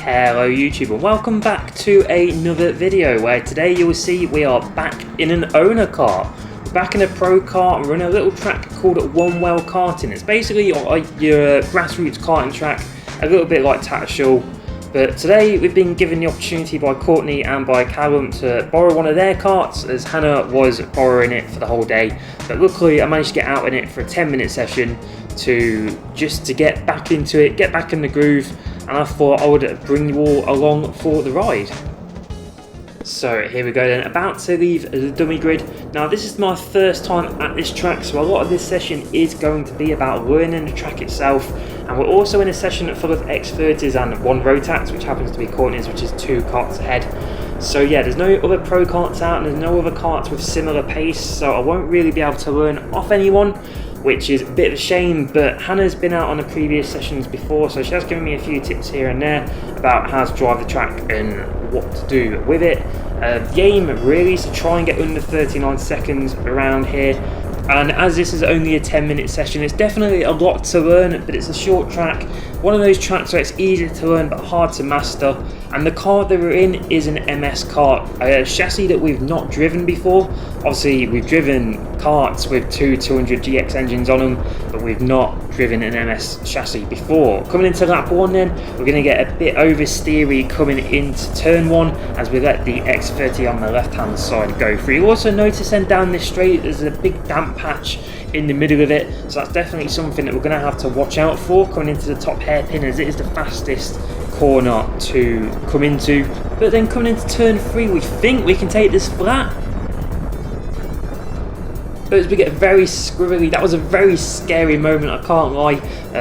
Hello YouTube and welcome back to another video where today you will see we are back in an owner kart. We're back in a Prokart and we're in a little track called Wombwell Karting. It's basically your grassroots karting track, a little bit like Tattershall. But today we've been given the opportunity by Courtney and by Callum to borrow one of their karts, as Hannah was borrowing it for the whole day. But luckily I managed to get out in it for a 10-minute session to get back into it, get back in the groove, and I thought I would bring you all along for the ride. So here we go then, about to leave the dummy grid. Now this is my first time at this track, so a lot of this session is going to be about learning the track itself, and we're also in a session full of X30s and one Rotax, which happens to be Courtney's, which is 2 karts ahead. So yeah, there's no other pro karts out and there's no other karts with similar pace, so I won't really be able to learn off anyone, which is a bit of a shame. But Hannah's been out on the previous sessions before, so she has given me a few tips here and there about how to drive the track and what to do with it. The aim really is to try and get under 39 seconds around here, and as this is only a 10-minute session, it's definitely a lot to learn, but it's a short track, one of those tracks where it's easy to learn but hard to master. And the kart that we're in is an MS kart, a chassis that we've not driven before. Obviously we've driven karts with two 200 GX engines on them, but we've not driven an MS chassis before. Coming into lap 1 then, we're going to get a bit oversteery coming into turn 1 as we let the X30 on the left hand side go through. You also notice then down this straight there's a big damp patch in the middle of it, so that's definitely something that we're going to have to watch out for coming into the top hairpin, as it is the fastest corner to come into. But then coming into turn 3, we think we can take this flat, but as we get very squirrely, that was a very scary moment, I can't lie.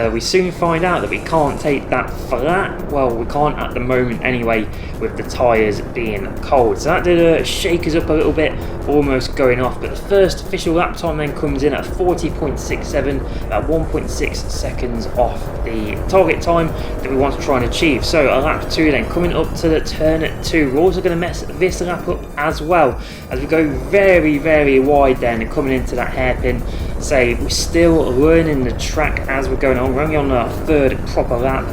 We soon find out that we can't take that flat. Well, we can't at the moment anyway, with the tyres being cold. So that did shake us up a little bit, almost going off. But the first official lap time then comes in at 40.67, about 1.6 seconds off the target time that we want to try and achieve. So a lap 2 then, coming up to the turn 2. We're also going to mess this lap up as well, as we go very, very wide then, and coming into that hairpin. Say we're still learning the track as we're going on. We're only on our 3rd proper lap.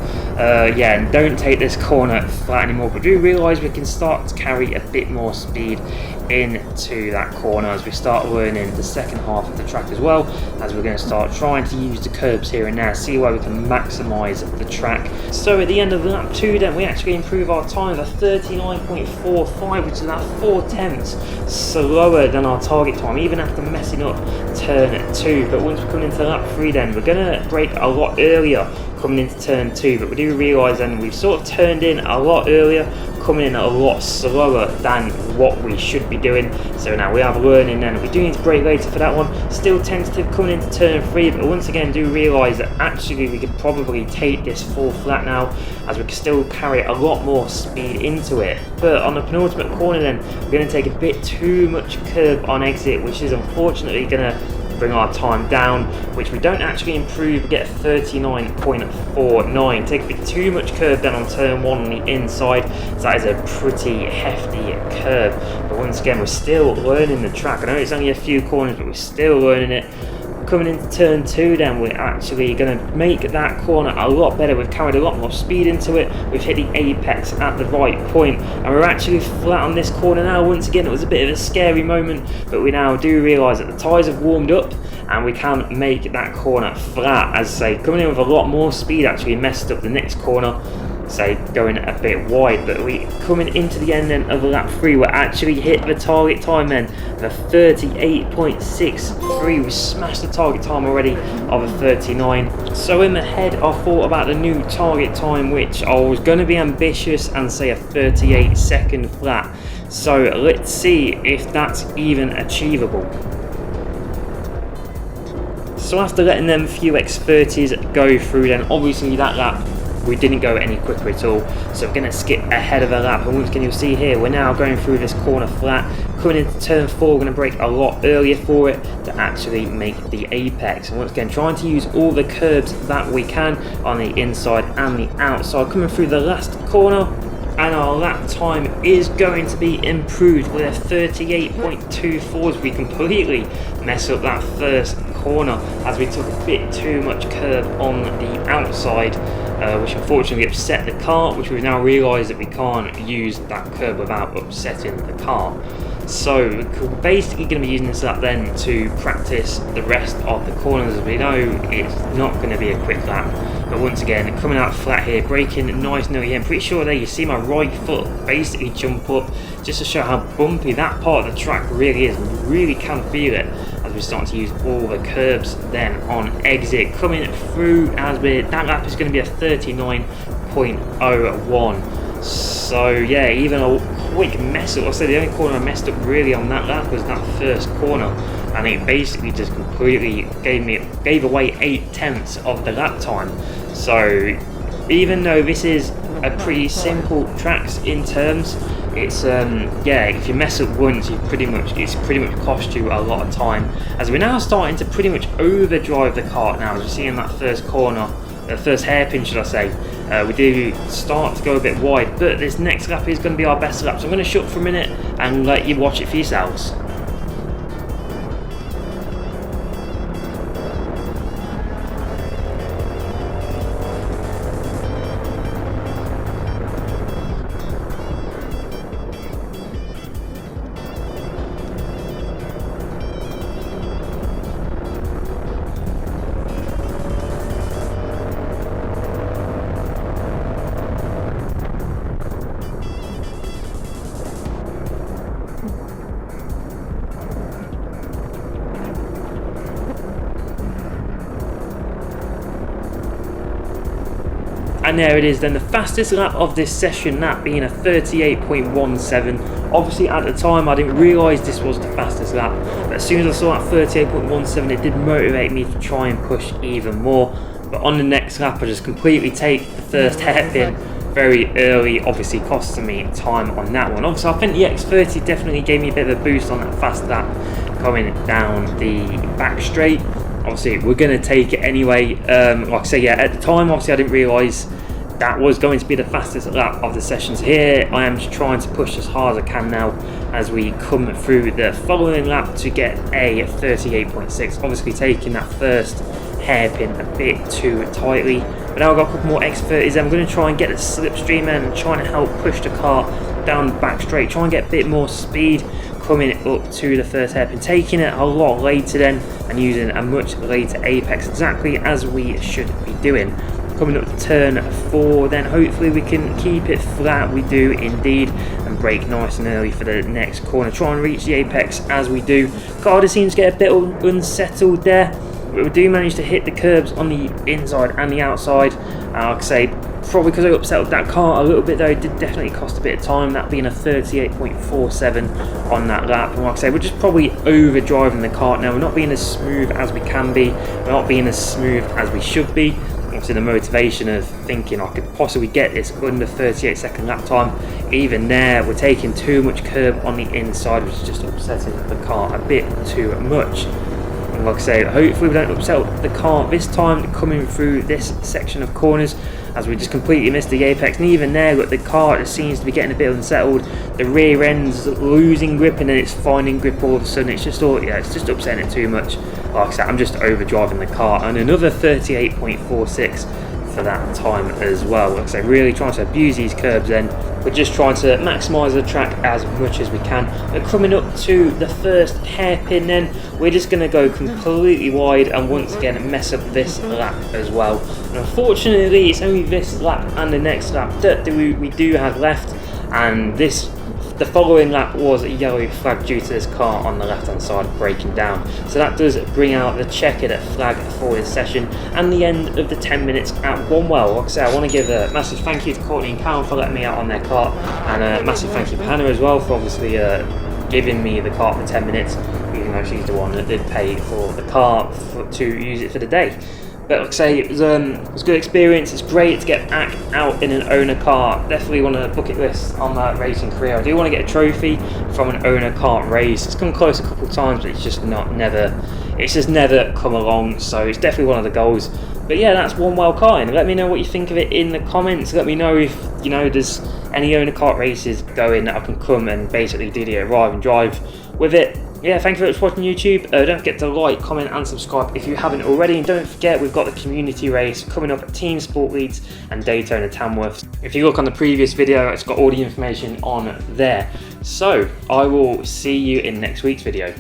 Yeah, and don't take this corner flat anymore, but do realise we can start to carry a bit more speed into that corner as we start learning the second half of the track, as well as we're going to start trying to use the curbs here and there, see where we can maximise the track. So at the end of lap 2 then, we actually improve our time to 39.45, which is about 4 tenths slower than our target time, even after messing up turn 2. But once we come into lap 3 then, we're going to brake a lot earlier coming into turn 2, but we do realise then we've sort of turned in a lot earlier, coming in a lot slower than what we should be doing. So now we have learning then. We do need to brake later for that one. Still tentative coming into turn 3, but once again do realise that actually we could probably take this full flat now, as we can still carry a lot more speed into it. But on the penultimate corner then, we're going to take a bit too much curb on exit, which is unfortunately going to bring our time down, which we don't actually improve. We get 39.49. Take a bit too much curb then on turn 1 on the inside, so that is a pretty hefty curb. But once again, we're still learning the track. I know it's only a few corners, but we're still learning it. Coming into turn 2 then, we're actually going to make that corner a lot better. We've carried a lot more speed into it, we've hit the apex at the right point, and we're actually flat on this corner now. Once again, it was a bit of a scary moment, but we now do realise that the tyres have warmed up and we can make that corner flat. As I say, coming in with a lot more speed, actually messed up the next corner, say going a bit wide. But we coming into the end then of lap 3, we actually hit the target time then of a 38.63. we smashed the target time already of a 39. So in my head I thought about the new target time, which I was going to be ambitious and say a 38 second flat. So let's see if that's even achievable. So after letting them few X30s go through then, obviously that lap we didn't go any quicker at all, so we're going to skip ahead of a lap. And once again, you'll see here we're now going through this corner flat. Coming into turn 4, we're going to brake a lot earlier for it to actually make the apex. And once again, trying to use all the curbs that we can on the inside and the outside. Coming through the last corner, and our lap time is going to be improved with a 38.24 as we completely mess up that first corner, as we took a bit too much curb on the outside. which unfortunately upset the kart, which we've now realised that we can't use that curb without upsetting the kart. So we're basically going to be using this lap then to practice the rest of the corners. As we know, it's not going to be a quick lap, but once again, coming out flat here, braking nice and early here. I'm pretty sure there you see my right foot basically jump up, just to show how bumpy that part of the track really is. We really can feel it as we're starting to use all the curbs then on exit. Coming through as that lap is going to be a 39.01. So yeah, even a quick mess up. I say the only corner I messed up really on that lap was that first corner, and it basically just completely gave away 8/10 of the lap time. So even though this is a pretty simple tracks in terms, it's yeah, if you mess up once, it's pretty much cost you a lot of time. As we're now starting to pretty much overdrive the kart now, as you see in that first corner, the first hairpin should I say. We do start to go a bit wide, but this next lap is going to be our best lap, so I'm going to shut for a minute and let you watch it for yourselves. And there it is then, the fastest lap of this session, that being a 38.17. Obviously at the time I didn't realise this was the fastest lap, but as soon as I saw that 38.17 it did motivate me to try and push even more. But on the next lap I just completely take the first hairpin very early, obviously costing me time on that one. Obviously I think the X30 definitely gave me a bit of a boost on that fast lap coming down the back straight. Obviously we're going to take it anyway. Like I say, yeah, at the time obviously I didn't realise that was going to be the fastest lap of the sessions. Here I am just trying to push as hard as I can now as we come through the following lap to get a 38.6. Obviously taking that first hairpin a bit too tightly, but now I've got a couple more X30s. I'm going to try and get the slipstream and trying to help push the car down the back straight, try and get a bit more speed coming up to the first hairpin, taking it a lot later then and using a much later apex, exactly as we should be doing. Coming up to turn 4, then hopefully we can keep it flat. We do indeed, and brake nice and early for the next corner. Try and reach the apex as we do. Car seems to get a bit unsettled there, but we do manage to hit the curbs on the inside and the outside. Like I say, probably because I upset that car a little bit though, it did definitely cost a bit of time, that being a 38.47 on that lap. And like I say, we're just probably overdriving the kart now. We're not being as smooth as we can be, we're not being as smooth as we should be. Obviously the motivation of thinking I could possibly get this under 38-second lap time, even there we're taking too much curb on the inside, which is just upsetting the car a bit too much. And like I say, hopefully we don't upset the car this time coming through this section of corners, as we just completely missed the apex. And even there, look, the car just seems to be getting a bit unsettled. The rear end's losing grip and then it's finding grip all of a sudden. It's just all, yeah, it's just upsetting it too much. Like I said, I'm just overdriving the car, and another 38.46 for that time as well. Like I say, really trying to abuse these curbs then. We're just trying to maximise the track as much as we can. We're coming up to the first hairpin then. We're just going to go completely wide and once again mess up this lap as well. And unfortunately it's only this lap and the next lap that we do have left, and the following lap was a yellow flag due to this car on the left hand side breaking down. So that does bring out the checkered flag for this session and the end of the 10 minutes at Wombwell. Like I say, I want to give a massive thank you to Courtney and Callum for letting me out on their kart, and a massive thank you to Hannah as well for obviously giving me the kart for 10 minutes, even though she's the one that did pay for the kart to use it for the day. But like I say, it was a good experience. It's great to get back out in an owner car. Definitely want to bucket list on that racing career. I do want to get a trophy from an owner kart race. It's come close a couple of times, but it's just never come along. So it's definitely one of the goals. But yeah, that's Wombwell Karting. Let me know what you think of it in the comments. Let me know if there's any owner kart races going that I can come and basically do the arrive and drive with it. yeah, thank you very much for watching YouTube. Don't forget to like, comment and subscribe if you haven't already, and don't forget we've got the community race coming up at Team Sport Leeds and Daytona Tamworth. If you look on the previous video, it's got all the information on there. So I will see you in next week's video.